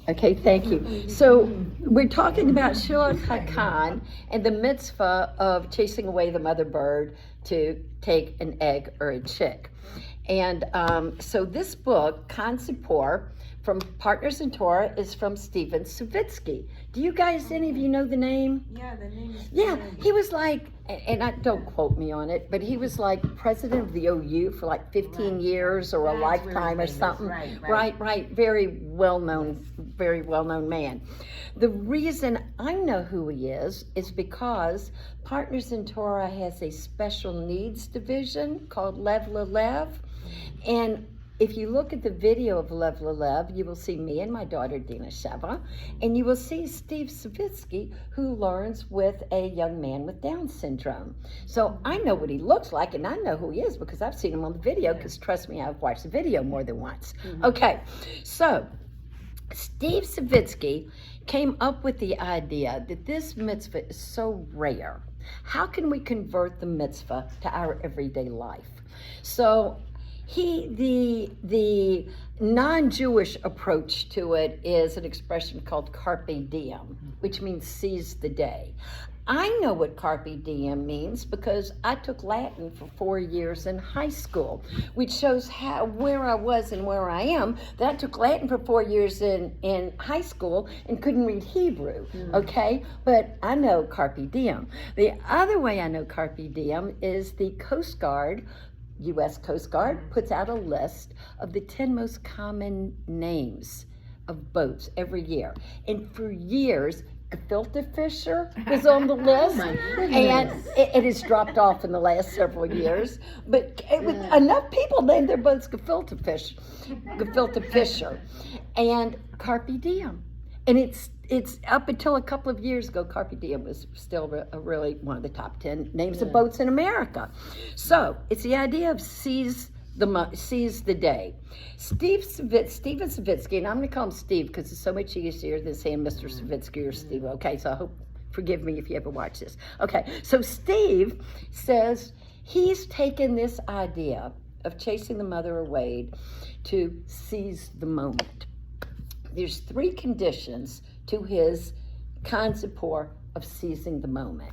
Okay, thank you. So we're talking about Shilach HaKhan and the mitzvah of chasing away the mother bird to take an egg or a chick. And so this book, Tzipor, from Partners in Torah, is from Steven Savitsky. Do you guys, any of you know the name? Yeah, the name is He was like, and I don't quote me on it, but he was like president of the OU for like 15 years or a lifetime or something. Right. Very well-known man. The reason I know who he is because Partners in Torah has a special needs division called Lev Lelev. And if you look at the video of Lev Lelev, you will see me and my daughter Dina Sheva, and you will see Steve Savitsky, who learns with a young man with Down syndrome. So I know what he looks like, and I know who he is because I've seen him on the video, because trust me, I've watched the video more than once. Okay, so Steve Savitsky came up with the idea that this mitzvah is so rare. How can we convert the mitzvah to our everyday life? So the non-Jewish approach to it is an expression called Carpe Diem, which means seize the day. I know what Carpe Diem means because I took Latin for 4 years in high school, which shows where I was and where I am, that I took Latin for 4 years in high school and couldn't read Hebrew, okay? But I know Carpe Diem. The other way I know Carpe Diem is the Coast Guard, U.S. Coast Guard, puts out a list of the 10 most common names of boats every year. And for years, gefilte fisher was on the list, and it has dropped off in the last several years. But enough people named their boats gefilte fisher, and Carpe Diem. And it's up until a couple of years ago, Carpe Diem was still really one of the top 10 names of boats in America. So it's the idea of seize the day. Steven Savitsky, and I'm going to call him Steve because it's so much easier than saying Mr. Savitsky or Steve. Okay, so I hope, forgive me if you ever watch this. Okay, so Steve says he's taken this idea of chasing the mother away to seize the moment. There's 3 conditions to his Tzipor of seizing the moment.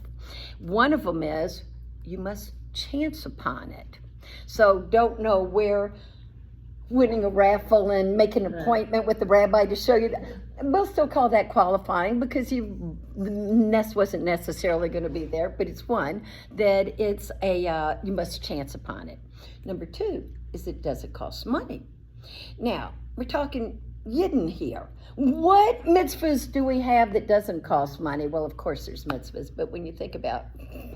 One of them is you must chance upon it. So don't know where winning a raffle and making an appointment with the rabbi to show you that. We'll still call that qualifying because the nest wasn't necessarily going to be there, but it's one that it's you must chance upon it. Number 2 is does it cost money? Now, we're talking Yidden here. What mitzvahs do we have that doesn't cost money? Well, of course there's mitzvahs, but when you think about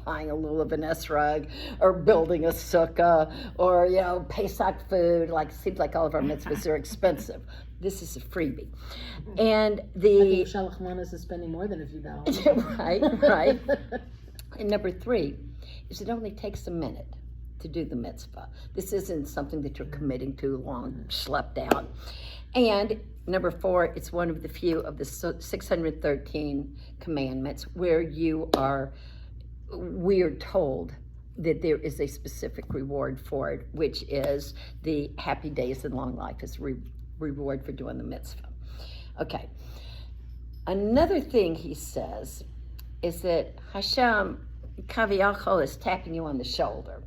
buying a lulav and esrog, or building a sukkah, or Pesach food, it seems like all of our mitzvahs are expensive. This is a freebie. And I think Shalach Manas is spending more than a few dollars. Right. And number 3 is it only takes a minute to do the mitzvah. This isn't something that you're committing to long, schlepped out. And number 4, it's one of the few of the 613 commandments where we are told that there is a specific reward for it, which is the happy days and long life is reward for doing the mitzvah. Okay. Another thing he says is that Hashem, Kaviyachol, is tapping you on the shoulder.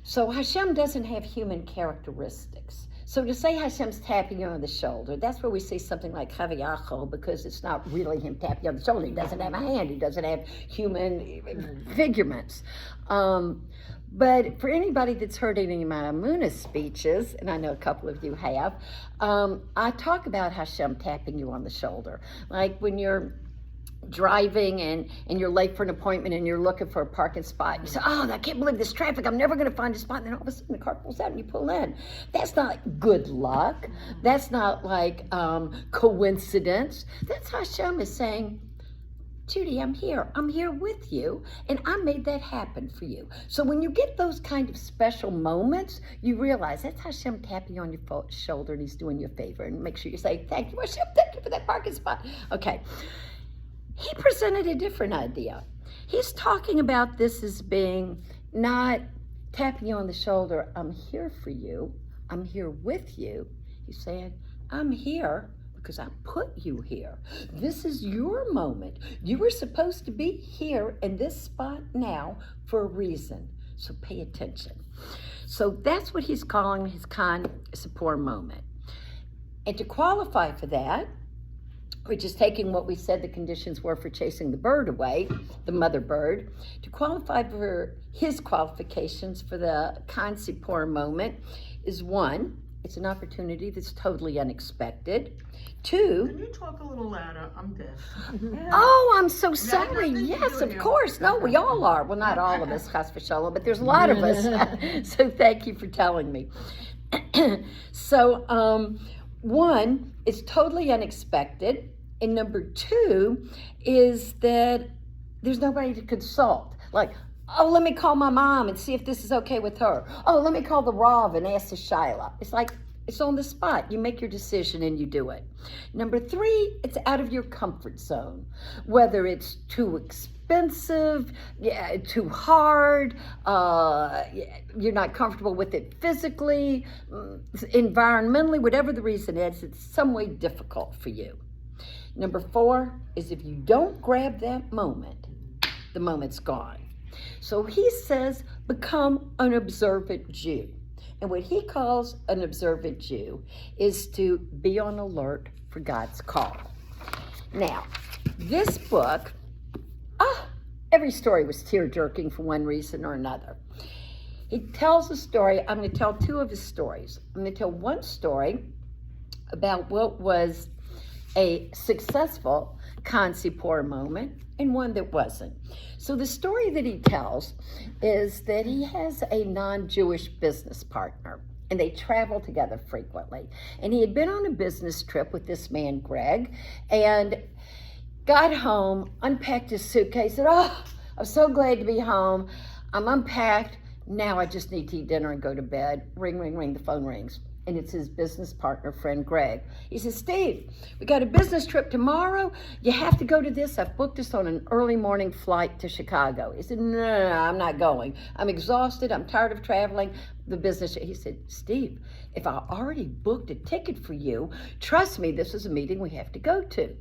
So Hashem doesn't have human characteristics. So to say Hashem's tapping you on the shoulder, that's where we see something like Chaviyachol, because it's not really him tapping you on the shoulder. He doesn't have a hand. He doesn't have human figurements. But for anybody that's heard any of my Amunah speeches, and I know a couple of you have, I talk about Hashem tapping you on the shoulder. Like when you're driving and you're late for an appointment and you're looking for a parking spot. You say, I can't believe this traffic. I'm never going to find a spot. And then all of a sudden the car pulls out and you pull in. That's not good luck. That's not like coincidence. That's Hashem is saying, Judy, I'm here. I'm here with you, and I made that happen for you. So when you get those kind of special moments, you realize that's Hashem tapping you on your shoulder, and he's doing you a favor. And make sure you say, thank you, Hashem, thank you for that parking spot. Okay. He presented a different idea. He's talking about this as being not tapping you on the shoulder, I'm here for you. I'm here with you. He's saying, I'm here because I put you here. This is your moment. You were supposed to be here in this spot now for a reason. So pay attention. So that's what he's calling his Tzipor moment. And to qualify for that, which is taking what we said the conditions were for chasing the bird away, the mother bird, to qualify for his qualifications for the Tzipor moment is 1, it's an opportunity that's totally unexpected. 2, Can you talk a little louder? I'm deaf. oh, I'm so sorry. nothing to Yes, do of with course. you. No, we all are. Well, not all of us, chas v'shalom, but there's a lot of us. So thank you for telling me. So, 1, it's totally unexpected. And number 2 is that there's nobody to consult. Like, oh, let me call my mom and see if this is okay with her. Oh, let me call the Rav and ask the Shaila. It's like, it's on the spot. You make your decision and you do it. Number 3, it's out of your comfort zone. Whether it's too expensive, too hard, you're not comfortable with it physically, environmentally, whatever the reason is, it's some way difficult for you. Number 4 is if you don't grab that moment, the moment's gone. So he says, become an observant Jew. And what he calls an observant Jew is to be on alert for God's call. Now, this book, every story was tear-jerking for one reason or another. He tells a story. I'm going to tell 2 of his stories. I'm going to tell one story about what was a successful Tzipor moment and one that wasn't. So the story that he tells is that he has a non-Jewish business partner and they travel together frequently. And he had been on a business trip with this man, Greg, and got home, unpacked his suitcase, said, oh, I'm so glad to be home. I'm unpacked. Now I just need to eat dinner and go to bed. Ring, ring, ring, the phone rings. And it's his business partner, friend Greg. He says, Steve, we got a business trip tomorrow. You have to go to this. I've booked us on an early morning flight to Chicago. He said, no, I'm not going. I'm exhausted. I'm tired of traveling. The business. He said, Steve, if I already booked a ticket for you, trust me, this is a meeting we have to go to.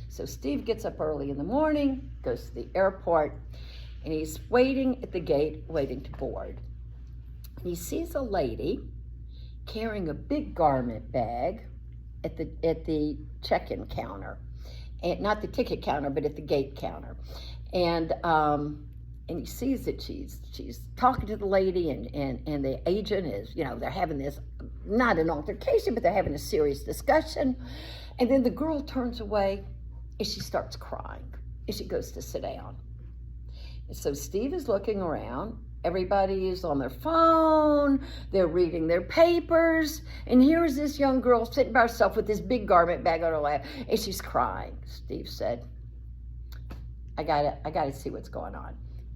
So Steve gets up early in the morning, goes to the airport, and he's waiting at the gate, waiting to board. He sees a lady carrying a big garment bag at the check-in counter, and not the ticket counter, but at the gate counter, and he sees that she's talking to the lady, and the agent is, they're having this, not an altercation, but they're having a serious discussion, and then the girl turns away, and she starts crying, and she goes to sit down. And so Steve is looking around. Everybody is on their phone, they're reading their papers, and here's this young girl sitting by herself with this big garment bag on her lap, and she's crying. Steve said, I gotta see what's going on.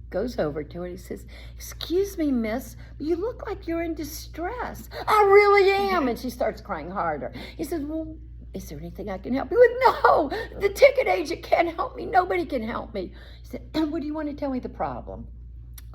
Goes over to her and he says, excuse me, miss, you look like you're in distress. I really am. And she starts crying harder. He says, well, is there anything I can help you with? No, the ticket agent can't help me. Nobody can help me. He said, and what do you want to tell me the problem?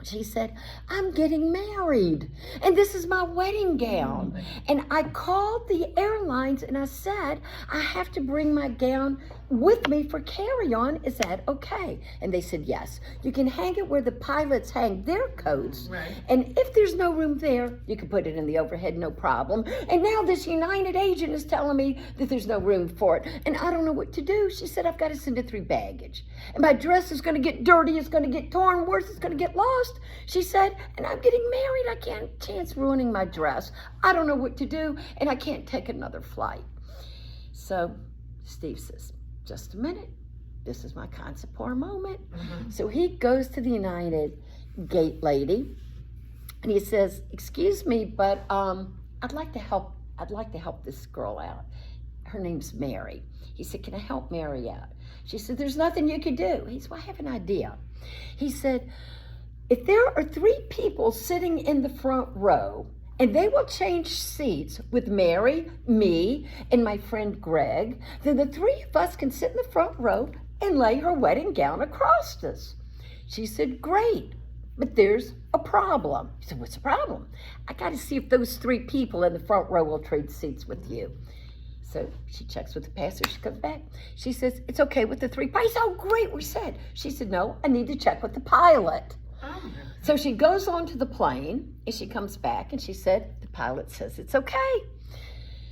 She said, I'm getting married, and this is my wedding gown. And I called the airlines, and I said, I have to bring my gown with me for carry-on. Is that okay? And they said, yes. You can hang it where the pilots hang their coats. Right. And if there's no room there, you can put it in the overhead, no problem. And now this United agent is telling me that there's no room for it, and I don't know what to do. She said, I've got to send it through baggage. And my dress is going to get dirty, it's going to get torn, worse, it's going to get lost. She said, and I'm getting married. I can't chance ruining my dress. I don't know what to do, and I can't take another flight. So Steve says, just a minute. This is my Tzipor moment. Mm-hmm. So he goes to the United gate lady, and he says, excuse me, but I'd like to help this girl out. Her name's Mary. He said, can I help Mary out? She said, there's nothing you can do. He said, well, I have an idea. He said, if there are 3 people sitting in the front row, and they will change seats with Mary, me, and my friend Greg, then the 3 of us can sit in the front row and lay her wedding gown across us. She said, great. but there's a problem. He said, what's the problem? I got to see if those 3 people in the front row will trade seats with you. So she checks with the pastor. She comes back. She says, it's okay with the 3 pilots. Oh, great, we're set. She said, no, I need to check with the pilot. So she goes onto the plane, and she comes back, and she said, the pilot says it's okay.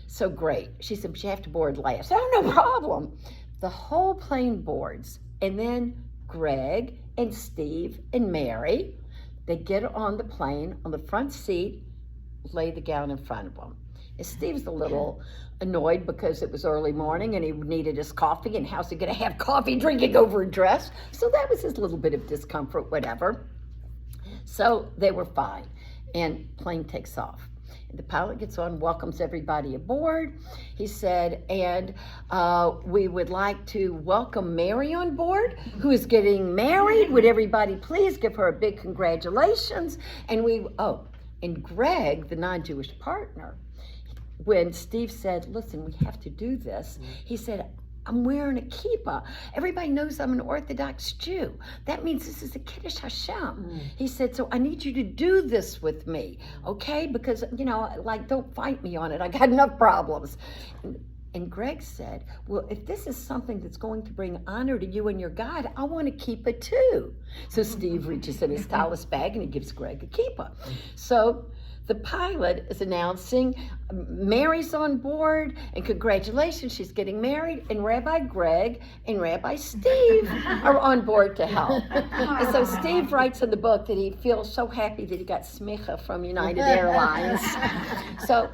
So great. She said, but you have to board last. Oh, no problem. The whole plane boards, and then Greg and Steve and Mary, they get on the plane on the front seat, lay the gown in front of them. And Steve's a little annoyed because it was early morning and he needed his coffee, and how's he going to have coffee drinking over a dress? So that was his little bit of discomfort, whatever. So they were fine, and plane takes off. The pilot gets on, welcomes everybody aboard. He said, and we would like to welcome Mary on board, who is getting married. Would everybody please give her a big congratulations? And and Greg, the non-Jewish partner, when Steve said, listen, we have to do this, he said, I'm wearing a kippah. Everybody knows I'm an Orthodox Jew. That means this is a Kiddush Hashem. He said, so I need you to do this with me, okay? Because, don't fight me on it. I got enough problems. And Greg said, well, if this is something that's going to bring honor to you and your God, I want a kippah too. So Steve reaches in his tallis bag and he gives Greg a kippah. So the pilot is announcing Mary's on board, and congratulations, she's getting married, and Rabbi Greg and Rabbi Steve are on board to help. And so Steve writes in the book that he feels so happy that he got smicha from United Airlines. So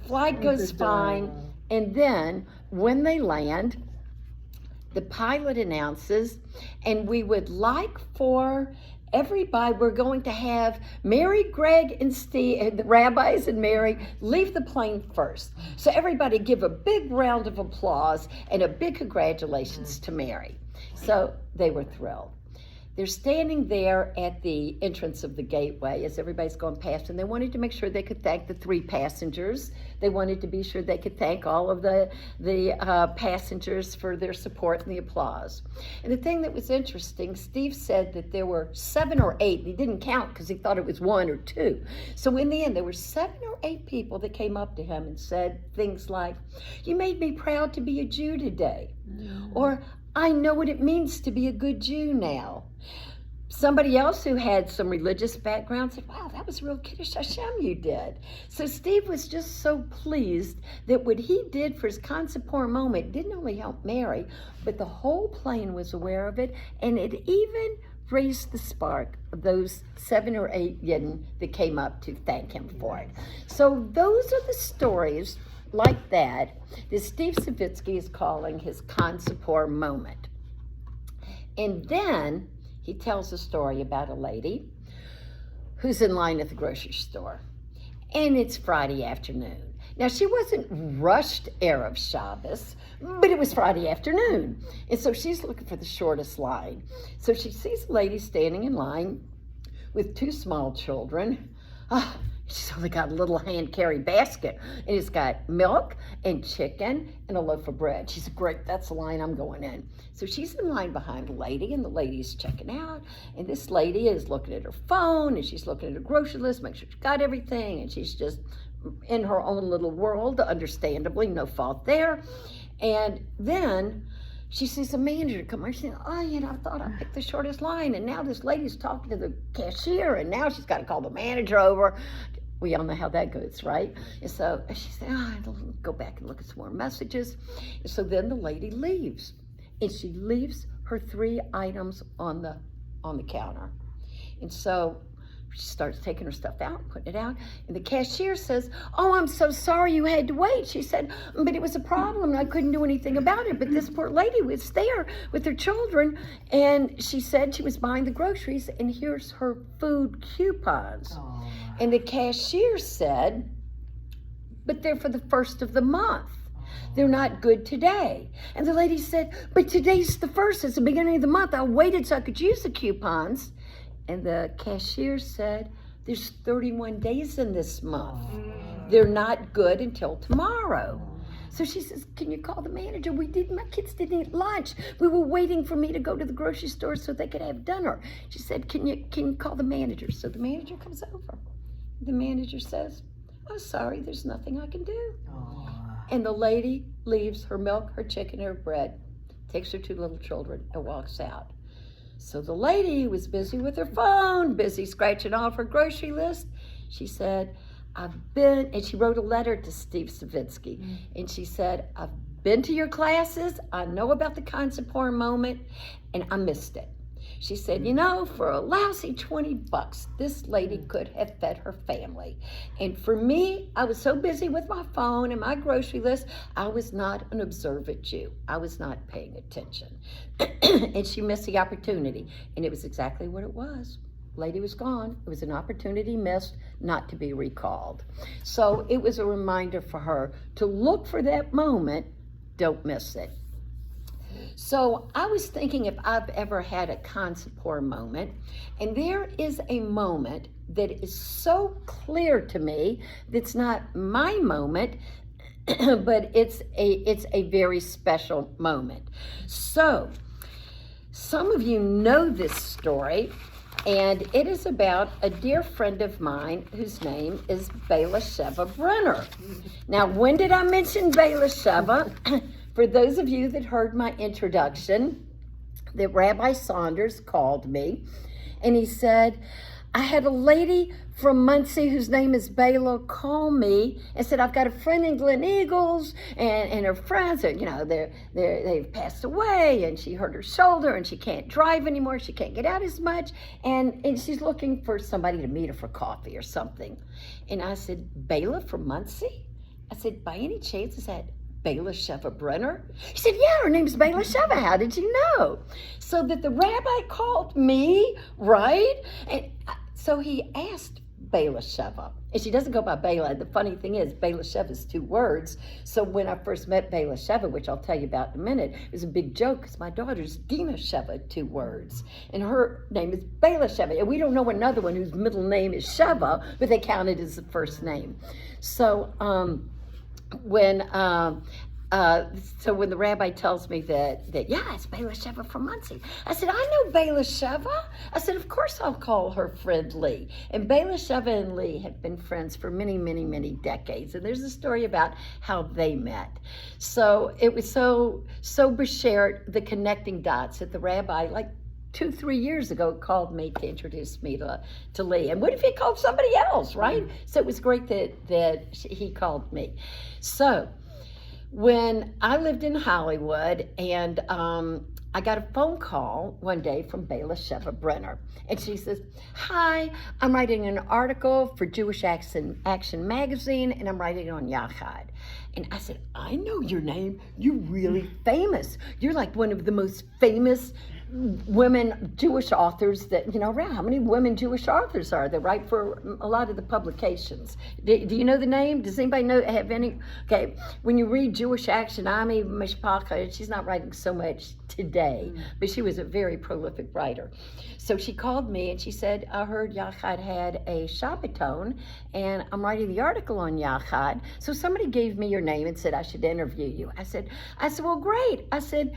flight goes fine, and then when they land, the pilot announces, and we would like for everybody, we're going to have Mary, Greg, and Steve, the rabbis and Mary, leave the plane first. So everybody give a big round of applause and a big congratulations to Mary. So they were thrilled. They're standing there at the entrance of the gateway as everybody's going past, and they wanted to make sure they could thank the 3 passengers. They wanted to be sure they could thank all of the passengers for their support and the applause. And the thing that was interesting, Steve said that there were 7 or 8. He didn't count because he thought it was 1 or 2. So in the end, there were 7 or 8 people that came up to him and said things like, you made me proud to be a Jew today. Or, I know what it means to be a good Jew now. Somebody else who had some religious background said, wow, that was real Kiddush Hashem you did. So Steve was just so pleased that what he did for his Tzipor moment didn't only help Mary, but the whole plane was aware of it, and it even raised the spark of those 7 or 8 Yidden that came up to thank him for it. So those are the stories like that Steve Savitsky is calling his Tzipor moment. And then he tells a story about a lady who's in line at the grocery store. And it's Friday afternoon. Now, she wasn't rushed Erev Shabbos, but it was Friday afternoon. And so she's looking for the shortest line. So she sees a lady standing in line with 2 small children. She's only got a little hand-carry basket, and it's got milk and chicken and a loaf of bread. She said, great, that's the line I'm going in. So she's in line behind a lady, and the lady's checking out, and this lady is looking at her phone, and she's looking at her grocery list, make sure she's got everything, and she's just in her own little world, understandably, no fault there. And then she sees a manager come over. She says, I thought I picked the shortest line, and now this lady's talking to the cashier, and now she's got to call the manager over. We all know how that goes, right? And so she said, I'll go back and look at some more messages. And so then the lady leaves, and she leaves her 3 items on the counter. And so she starts taking her stuff out, putting it out, and the cashier says, oh, I'm so sorry you had to wait. She said, but it was a problem, and I couldn't do anything about it, but this poor lady was there with her children, and she said she was buying the groceries, and here's her food coupons. Aww. And the cashier said, but they're for the 1st of the month. They're not good today. And the lady said, but today's the 1st, it's the beginning of the month. I waited so I could use the coupons. And the cashier said, there's 31 days in this month. They're not good until tomorrow. So she says, can you call the manager? My kids didn't eat lunch. We were waiting for me to go to the grocery store so they could have dinner. She said, can you call the manager? So the manager comes over. The manager says, I'm sorry, there's nothing I can do. And the lady leaves her milk, her chicken, her bread, takes her 2 little children, and walks out. So the lady was busy with her phone, busy scratching off her grocery list. She said, and she wrote a letter to Steve Savitsky, and she said, I've been to your classes, I know about the Tzipor moment, and I missed it. She said, for a lousy $20, this lady could have fed her family. And for me, I was so busy with my phone and my grocery list, I was not an observant Jew. I was not paying attention. And she missed the opportunity. And it was exactly what it was. Lady was gone. It was an opportunity missed, not to be recalled. So it was a reminder for her to look for that moment. Don't miss it. So I was thinking if I've ever had a Tzipor moment, and there is a moment that is so clear to me that's not my moment, but it's a very special moment. So some of you know this story, and it is about a dear friend of mine whose name is Bela Sheva Brenner. Now, when did I mention Bela Sheva? For those of you that heard my introduction, that Rabbi Saunders called me, and he said, I had a lady from Muncie whose name is Bela call me and said, I've got a friend in Glen Eagles, and her friends are, they've passed away, and she hurt her shoulder, and she can't drive anymore, she can't get out as much, and she's looking for somebody to meet her for coffee or something. And I said, Bela from Muncie? I said, by any chance, is that Bela Sheva Brenner? He said, yeah, her name's Bela Sheva. How did you know? So that the rabbi called me, right? And so he asked Bela Sheva. And she doesn't go by Bela. The funny thing is, Bela Sheva is 2 words. So when I first met Bela Sheva, which I'll tell you about in a minute, it was a big joke because my daughter's Dina Sheva, 2 words. And her name is Bela Sheva. And we don't know another one whose middle name is Sheva, but they count it as the first name. So, when the rabbi tells me that yeah, it's Bela Sheva from Muncie, I said, I know Bela Sheva. I said, of course I'll call her friend Lee. And Bela Sheva and Lee have been friends for many, many, many decades. And there's a story about how they met. So it was so b'shert, the connecting dots, that the rabbi, like 2-3 years ago, called me to introduce me to Lee. And what if he called somebody else, right? So it was great that he called me. So when I lived in Hollywood, and I got a phone call one day from Bela Sheva Brenner. And she says, hi, I'm writing an article for Jewish Action magazine, and I'm writing it on Yachad. And I said, I know your name. You're really famous. You're like one of the most famous women Jewish authors that, around. How many women Jewish authors are there, right, for a lot of the publications? Do you know the name? Does anybody have any? Okay, when you read Jewish Action, Ami Mishpacha, she's not writing so much today, but she was a very prolific writer. So she called me and she said, I heard Yachad had a Shabbaton, and I'm writing the article on Yachad. So somebody gave me your name and said I should interview you. I said, well, great. I said,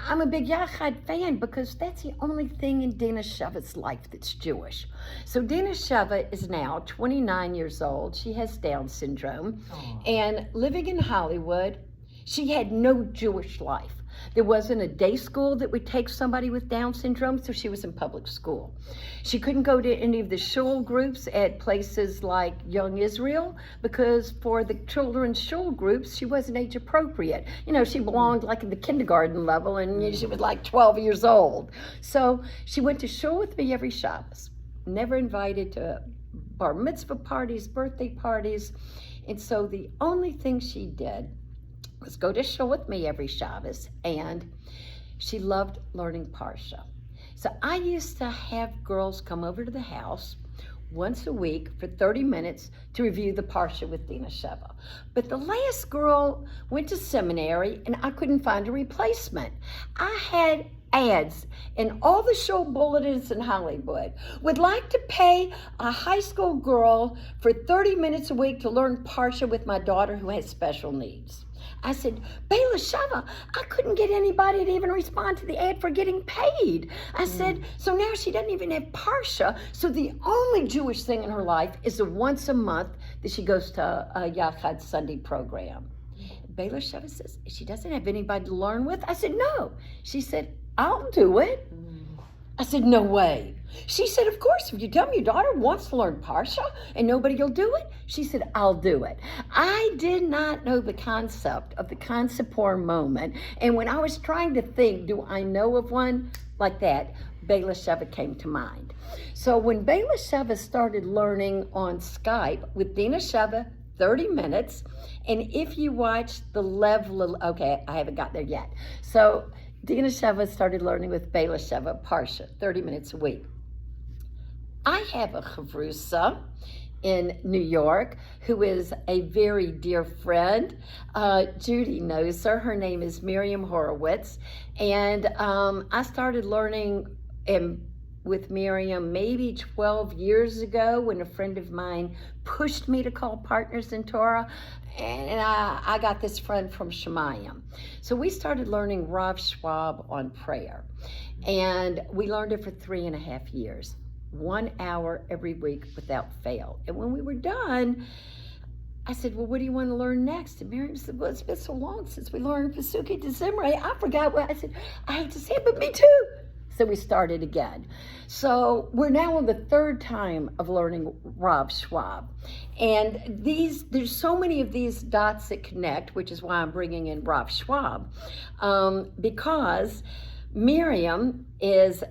I'm a big Yachad fan because that's the only thing in Dina Sheva's life that's Jewish. So Dina Sheva is now 29 years old. She has Down syndrome. Aww. And living in Hollywood, she had no Jewish life. There wasn't a day school that would take somebody with Down syndrome, so she was in public school. She couldn't go to any of the shul groups at places like Young Israel because for the children's shul groups, she wasn't age appropriate. She belonged like in the kindergarten level, and she was like 12 years old. So she went to shul with me every Shabbos, never invited to bar mitzvah parties, birthday parties. And so the only thing she did was go to shul with me every Shabbos, and she loved learning Parsha. So I used to have girls come over to the house once a week for 30 minutes to review the Parsha with Dina Sheva. But the last girl went to seminary, and I couldn't find a replacement. I had ads in all the show bulletins in Hollywood. Would like to pay a high school girl for 30 minutes a week to learn Parsha with my daughter who has special needs. I said, Bela Sheva, I couldn't get anybody to even respond to the ad for getting paid. I said, so now she doesn't even have Parsha. So the only Jewish thing in her life is the once a month that she goes to a Yachad Sunday program. Bela Sheva says, she doesn't have anybody to learn with? I said, no. She said, I'll do it. I said, no way. She said, of course, if you tell me your daughter wants to learn Parsha and nobody will do it, she said, I'll do it. I did not know the concept of the Tzipor moment. And when I was trying to think, do I know of one like that, Bela Sheva came to mind. So when Bela Sheva started learning on Skype with Dina Sheva, 30 minutes, and if you watch the level, okay, I haven't got there yet. So Dina Sheva started learning with Bela Sheva Parsha, 30 minutes a week. I have a chavrusa in New York who is a very dear friend. Judy knows her. Her name is Miriam Horowitz. And I started learning with Miriam maybe 12 years ago when a friend of mine pushed me to call Partners in Torah. And I got this friend from Shemayim. So we started learning Rav Schwab on prayer. And we learned it for 3.5 years. 1 hour every week without fail. And when we were done, I said, well, what do you want to learn next? And Miriam said, well, it's been so long since we learned Pesuki de Zimri. I forgot what I said. I hate to say it, but me too. So we started again. So we're now on the 3rd time of learning Rav Schwab. And there's so many of these dots that connect, which is why I'm bringing in Rav Schwab, because Miriam is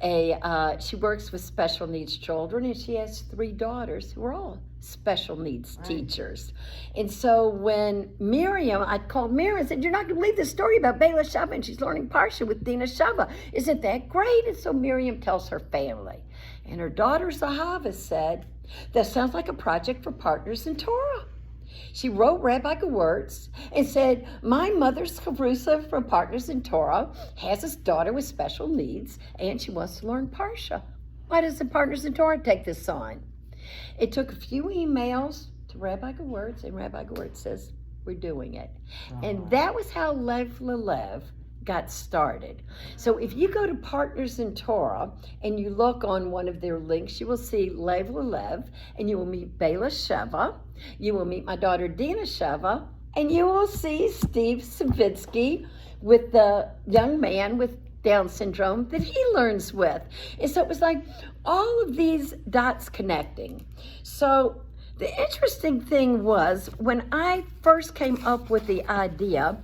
she works with special needs children, and she has 3 daughters who are all special needs teachers. And so when I called Miriam and said, you're not going to believe this story about Bela Sheva, and she's learning Parsha with Dina Sheva. Isn't that great? And so Miriam tells her family. And her daughter Zahava said, that sounds like a project for Partners in Torah. She wrote Rabbi Gewurtz and said, my mother's chavrusa from Partners in Torah has a daughter with special needs, and she wants to learn Parsha. Why doesn't Partners in Torah take this on? It took a few emails to Rabbi Gewurtz, and Rabbi Gewurtz says, we're doing it. And that was how Lev Lelev got started. So if you go to Partners in Torah and you look on one of their links, you will see Lev Lelev, and you will meet Bela Sheva, you will meet my daughter Dina Sheva, and you will see Steve Savitsky with the young man with Down syndrome that he learns with. And so it was like all of these dots connecting. So the interesting thing was when I first came up with the idea,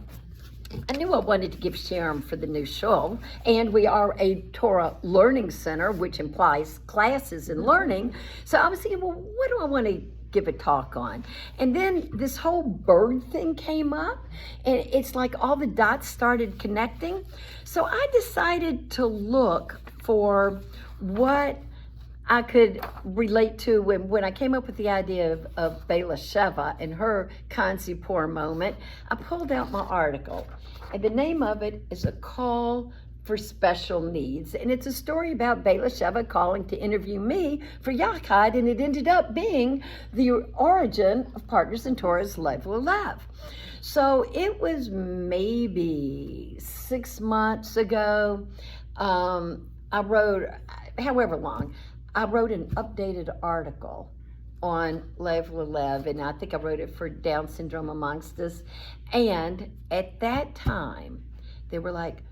I knew I wanted to give Sherem for the new shul, and we are a Torah learning center, which implies classes and learning. So I was thinking, well, what do I want to give a talk on? And then this whole bird thing came up, and it's like all the dots started connecting. So I decided to look for what I could relate to when I came up with the idea of Bela Sheva and her Tzipor moment. I pulled out my article, and the name of it is A Call for Special Needs. And it's a story about Bela Sheva calling to interview me for Yachad, and it ended up being the origin of Partners in Torah's Lev Lelev. So it was maybe 6 months ago. I wrote, however long, I wrote an updated article on Lev Lelev, and I think I wrote it for Down Syndrome Amongst Us. And at that time, there were like,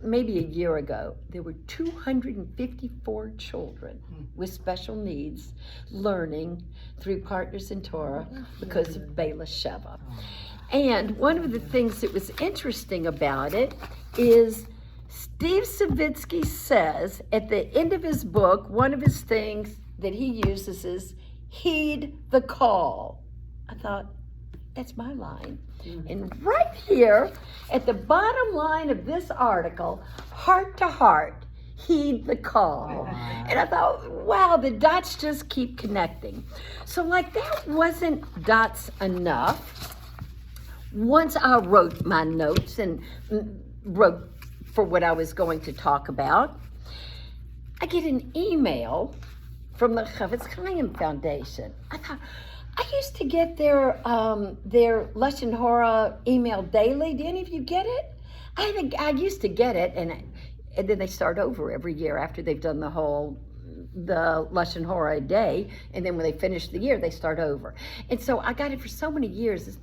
maybe a year ago, there were 254 children with special needs learning through Partners in Torah because of Bela Sheva. And one of the things that was interesting about it is Steve Savitsky says at the end of his book, one of his things that he uses is heed the call. I thought, that's my line. And right here at the bottom line of this article, heart to heart, heed the call. And I thought, wow, the dots just keep connecting. So like that wasn't dots enough. Once I wrote my notes and wrote for what I was going to talk about, I get an email from the Chavetz Chaim Foundation. I thought, I used to get their Lashon Hora email daily. Do any of you get it? I used to get it, and then they start over every year after they've done the Lashon Hora a day, and then when they finish the year, they start over. And so I got it for so many years.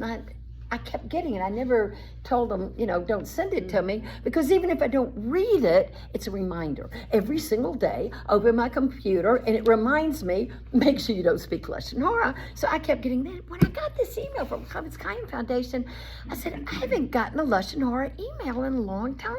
I kept getting it. I never told them, don't send it to me, because even if I don't read it, it's a reminder. Every single day, I open my computer, and it reminds me, make sure you don't speak Lashon Hora. So I kept getting that. When I got this email from Chavetz Chaim Foundation, I said, I haven't gotten a Lashon Hora email in a long time,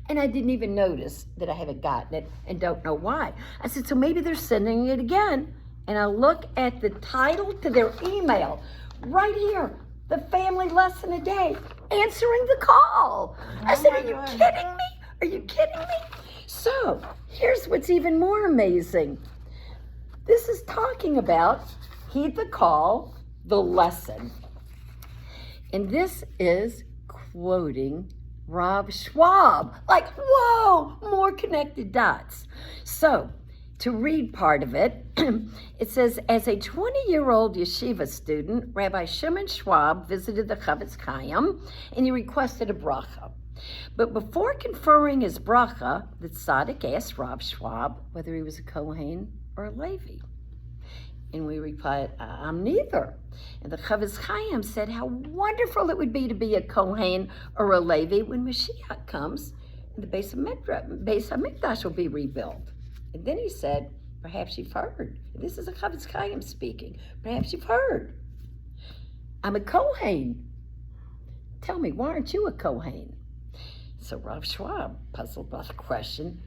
and I didn't even notice that I haven't gotten it and don't know why. I said, so maybe they're sending it again. And I look at the title to their email right here. The family lesson a day, answering the call. I said, are you kidding me? Are you kidding me? So here's what's even more amazing. This is talking about heed the call, the lesson. And this is quoting Rav Schwab. Like, whoa, more connected dots. So to read part of it, it says, as a 20-year-old yeshiva student, Rabbi Shimon Schwab visited the Chavetz Chaim, and he requested a bracha. But before conferring his bracha, the tzaddik asked Rav Schwab whether he was a Kohen or a Levi. And we replied, I'm neither. And the Chavetz Chaim said how wonderful it would be to be a Kohen or a Levi when Mashiach comes, and the Beis HaMikdash will be rebuilt. And then he said, perhaps you've heard. This is a Chavetz Chaim speaking. Perhaps you've heard. I'm a Kohen. Tell me, why aren't you a Kohen? So Rav Schwab, puzzled by the question,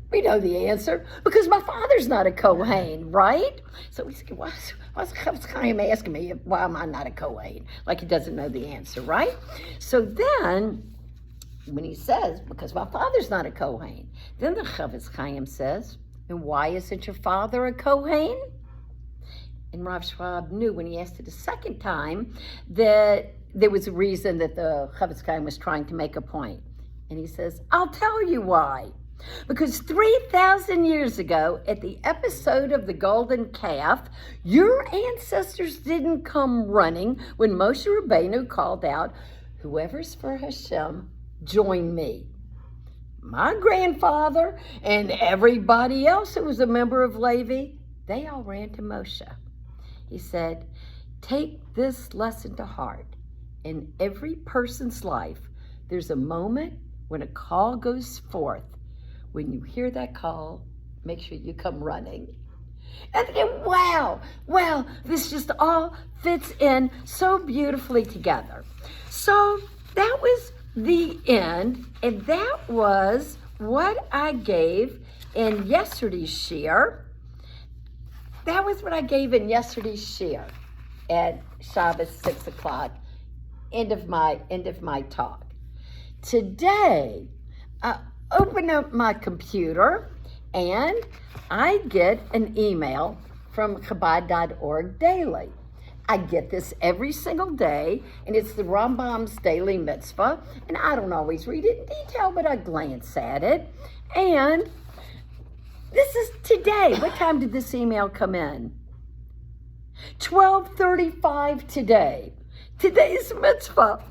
we know the answer, because my father's not a Kohen, right? So we said, why's Chavetz Chaim asking me why am I not a Kohen? Like he doesn't know the answer, right? So then, when he says, because my father's not a Kohen, then the Chavetz Chaim says, and why isn't your father a Kohen? And Rav Schwab knew when he asked it a second time that there was a reason that the Chavetz Chaim was trying to make a point. And he says, I'll tell you why. Because 3,000 years ago, at the episode of the Golden Calf, your ancestors didn't come running when Moshe Rabbeinu called out, whoever's for Hashem, join me. My grandfather and everybody else who was a member of Levi, they all ran to Moshe. He said, take this lesson to heart. In every person's life, there's a moment when a call goes forth. When you hear that call, make sure you come running. And then, wow, this just all fits in so beautifully together. So that was the end, and that was what I gave in yesterday's shir. That was what I gave in yesterday's shir at Shabbos 6 o'clock. End of my talk. Today, I open up my computer and I get an email from Chabad.org daily. I get this every single day, and it's the Rambam's daily mitzvah, and I don't always read it in detail, but I glance at it. And this is today. What time did this email come in? 12:35 today. Today's mitzvah.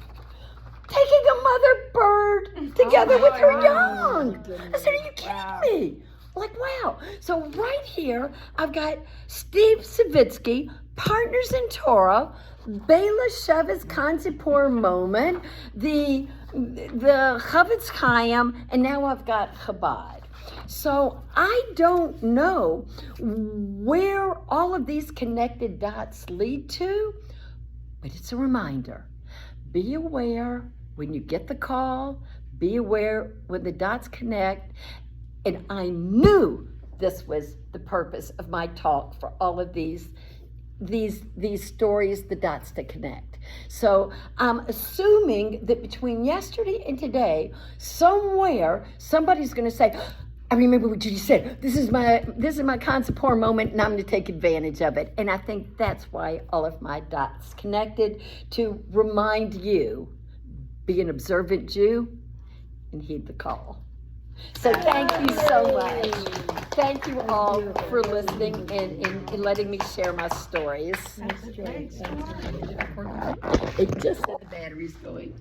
Taking a mother bird together with her young. I said, are you kidding me? Like, wow. So right here, I've got Steve Savitsky, Partners in Torah, Bela Sheva's Tzipor moment, the Chavetz Chaim, and now I've got Chabad. So I don't know where all of these connected dots lead to, but it's a reminder. Be aware when you get the call, be aware when the dots connect. And I knew this was the purpose of my talk, for all of these stories, the dots to connect. So I'm assuming that between yesterday and today, somewhere, somebody's going to say, I remember what Judy said. This is my Tzipor moment, and I'm going to take advantage of it. And I think that's why all of my dots connected, to remind you, be an observant Jew and heed the call. So thank you so much. Thank you all for listening and letting me share my stories. Thanks, Joy. Thanks. It just said the battery's going.